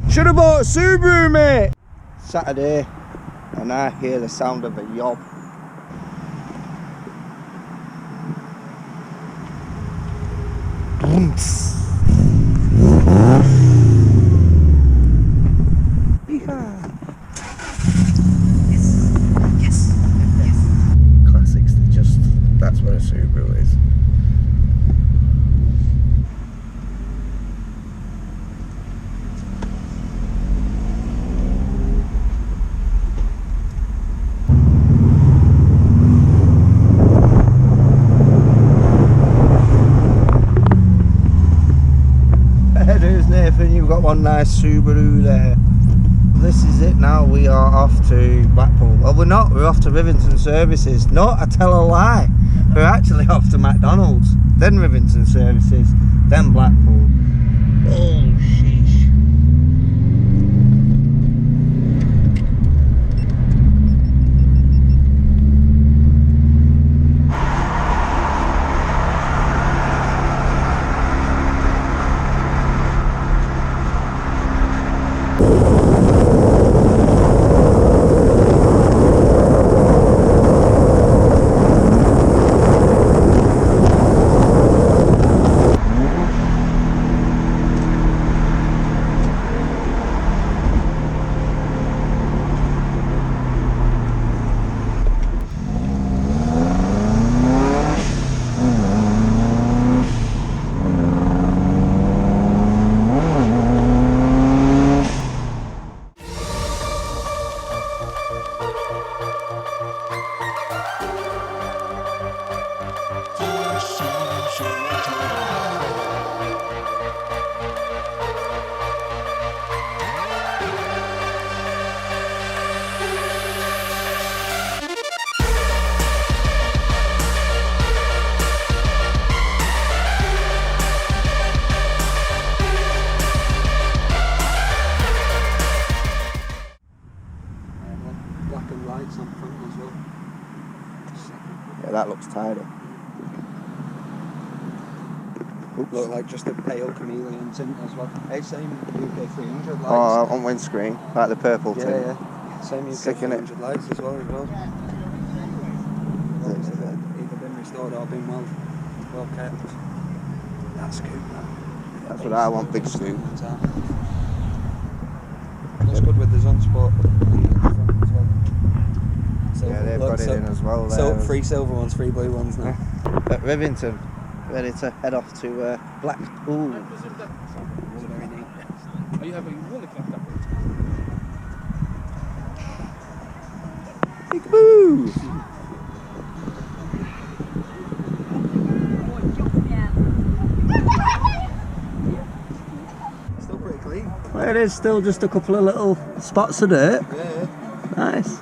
Should have bought a Subaru, mate. Saturday, and I hear the sound of a yob. Classics, that's what a Subaru is. Nathan, you've got one nice Subaru there. This is it now, we are off to Blackpool. Well, we're not, we're off to Rivington Services. No, I tell a lie. We're actually off to McDonald's, then Rivington Services, then Blackpool. Oh, sheesh. Yeah, that looks tidy. Look like just a pale chameleon tint as well. Hey, same UK 300 lights. Oh, on windscreen, like the purple tint. Yeah. Same UK 300 lights as well. Either been restored or been well kept. That's scoop, man. That's what I want, big scoop. Looks good with the Sunsport as well. Silver, yeah, they've got it in as well. So 3 silver ones, 3 blue ones now. At Rivington, ready to head off to Blackpool. It's very neat. Are you having really clapped up? Peek-a-boo! Still pretty clean. Well, it is still just a couple of little spots of dirt. Yeah. Nice.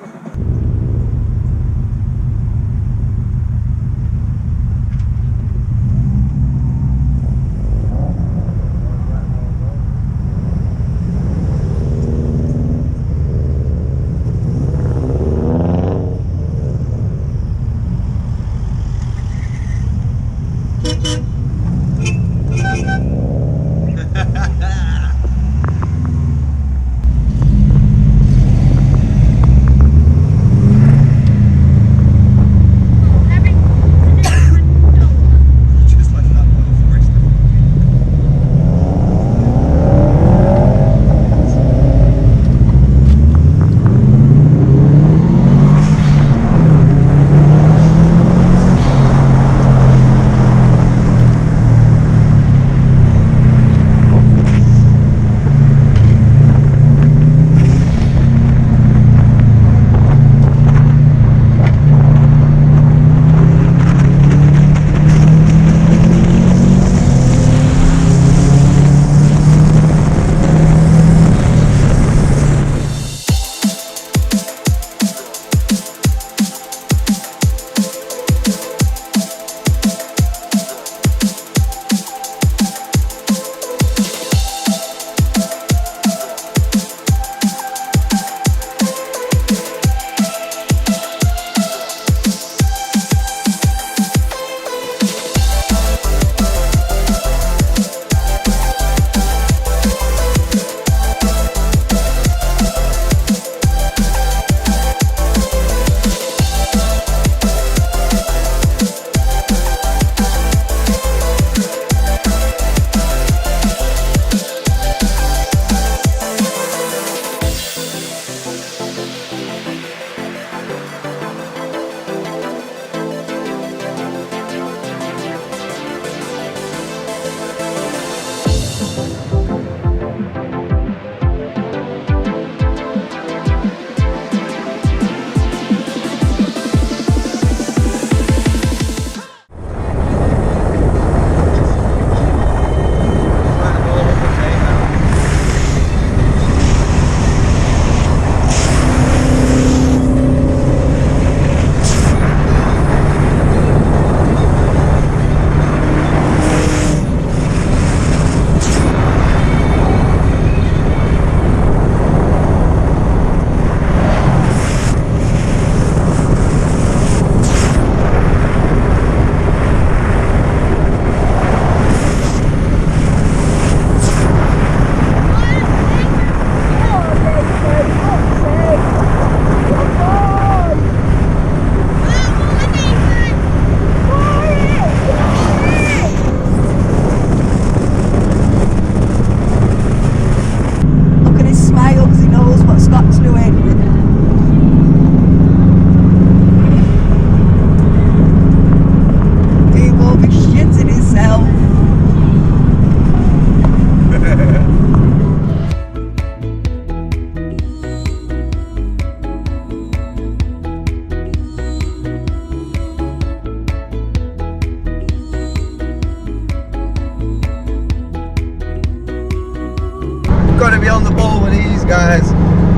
guys.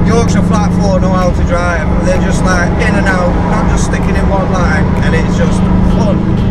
Yorkshire Flat 4 know how to drive. They're just like in and out, not just sticking in one line, and it's just fun.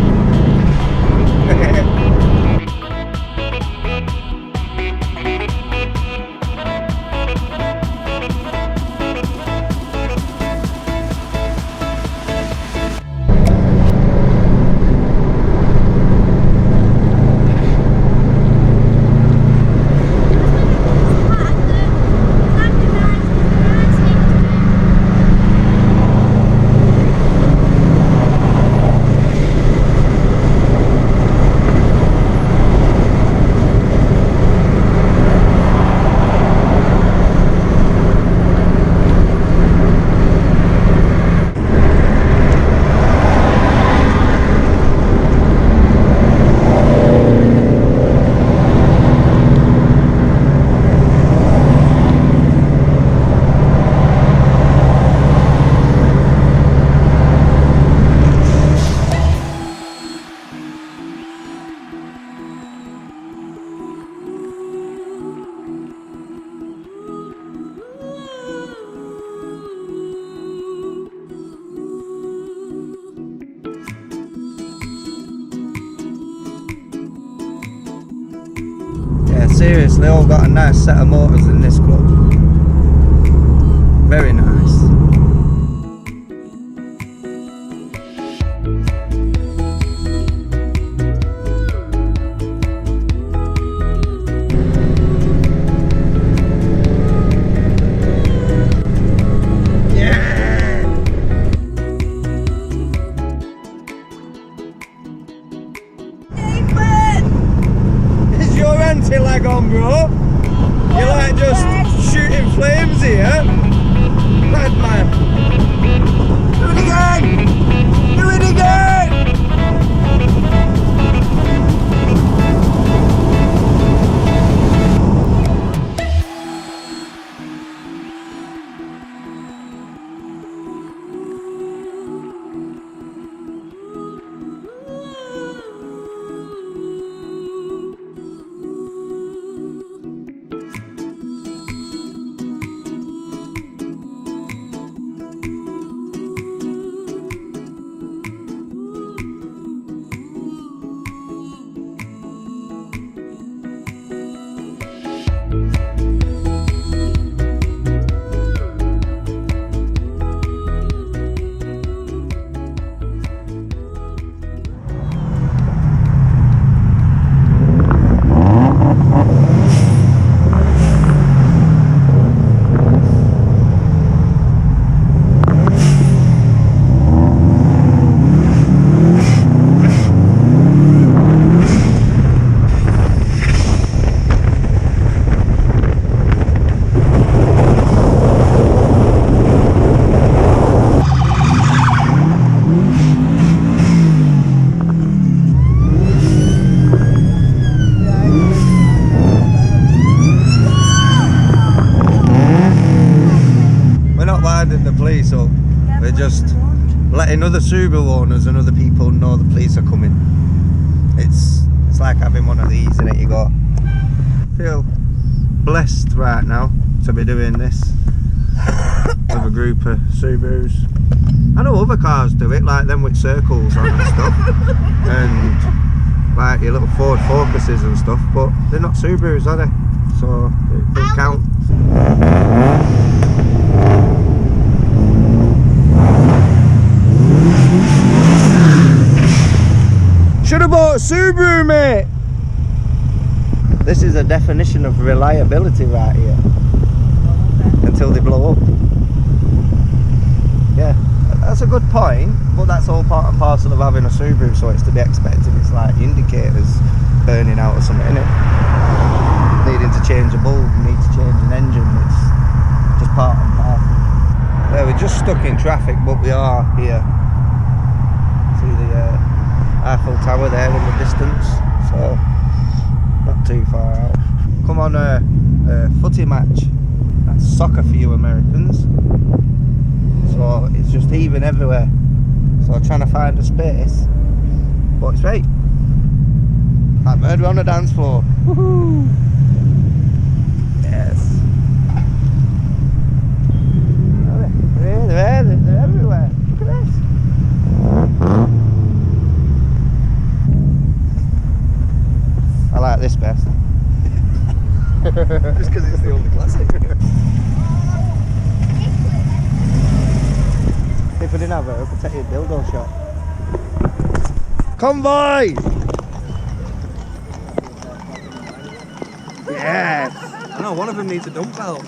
Seriously, all got a nice set of motors in this club. Very nice. Leg on, bro. You're like just shooting flames here. Bad man. Do it again! Do it again! So we're just letting other Subaru owners and other people know the police are coming. It's like having one of these, and you go, feel blessed right now to be doing this with a group of Subarus. I know other cars do it, like them with circles on and stuff, and like your little Ford Focuses and stuff, but they're not Subarus, are they? So it doesn't count. Should have bought a Subaru, mate! This is a definition of reliability right here. Until they blow up. Yeah, that's a good point, but that's all part and parcel of having a Subaru, so it's to be expected. It's like indicators burning out or something, innit? Needing to change a bulb, need to change an engine, it's just part and parcel. Yeah, we're just stuck in traffic, but we are here. See the Eiffel Tower there in the distance, so not too far out. Come on a footy match. That's soccer for you Americans. So it's just heaving everywhere. So I'm trying to find a space, but it's right. Like murder on the dance floor. Woohoo! Yes. this best. Just because it's the only classic. If I didn't have it, I could take you a dildo shot. Convoy! Yes! I know, one of them needs a dump belt.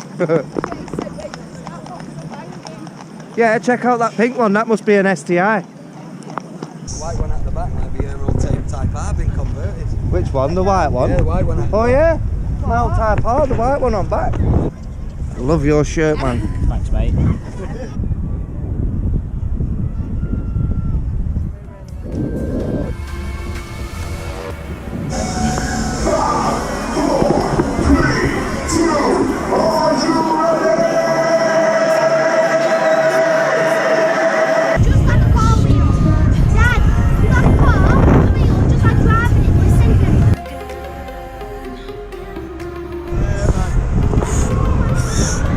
Yeah, check out that pink one, that must be an STI. White one at the back might be a rotating Type R being converted. Which one? The white one? Yeah, the white one. Oh yeah? My old Type R, the white one on back. I love your shirt, man. Thanks, mate.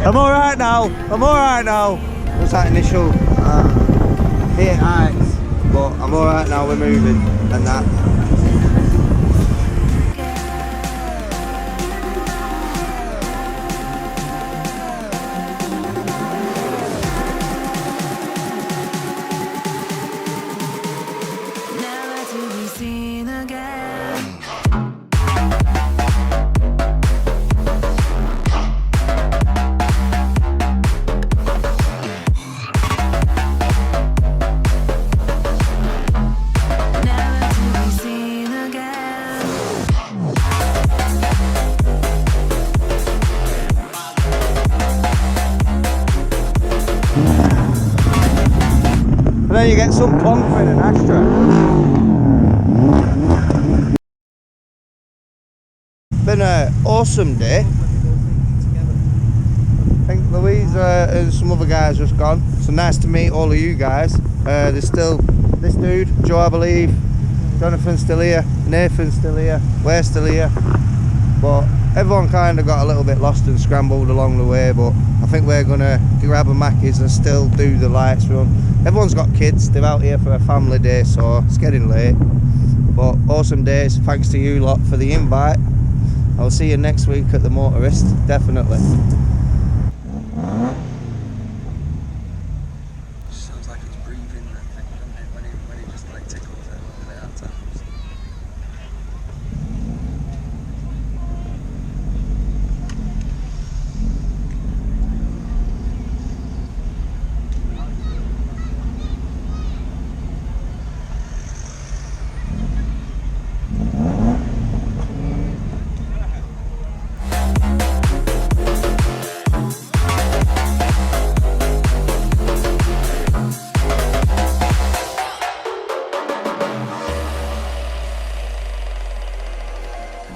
I'm alright now, I'm alright now. What's that initial hit heights, but I'm alright now, we're moving and that. And then you get some plonk in an Astra. Been an awesome day. I think Louise and some other guys just gone. So nice to meet all of you guys. There's still this dude, Joe I believe, Jonathan's still here, Nathan's still here, we're still here. But everyone kind of got a little bit lost and scrambled along the way, but I think we're gonna grab a Mackey's and still do the lights run. Everyone's got kids, they're out here for a family day, so it's getting late. But awesome days, thanks to you lot for the invite. I'll see you next week at the Motorist, definitely. Sounds like it's breathing, I think, doesn't it? When it just like tickles it a little bit at times.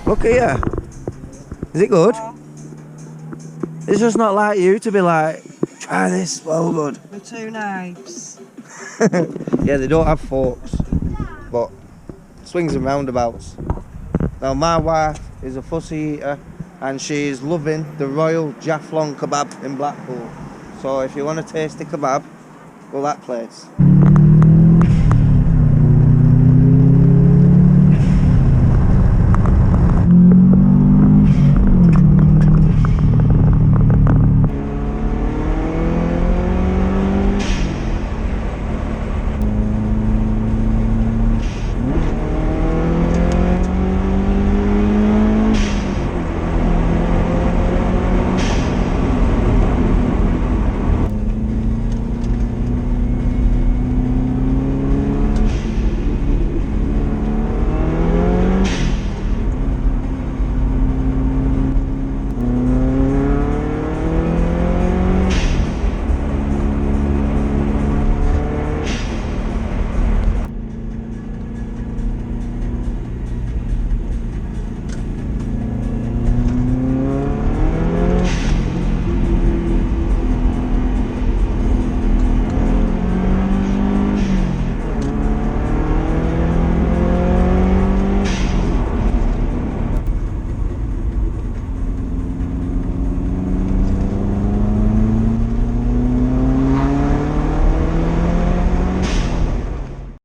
Look here. Is it good? It's just not like you to be like, try this, well good. The two knives. Yeah, they don't have forks, but swings and roundabouts. Now my wife is a fussy eater and she's loving the Royal Jafflon kebab in Blackpool. So if you want to taste the kebab, go that place.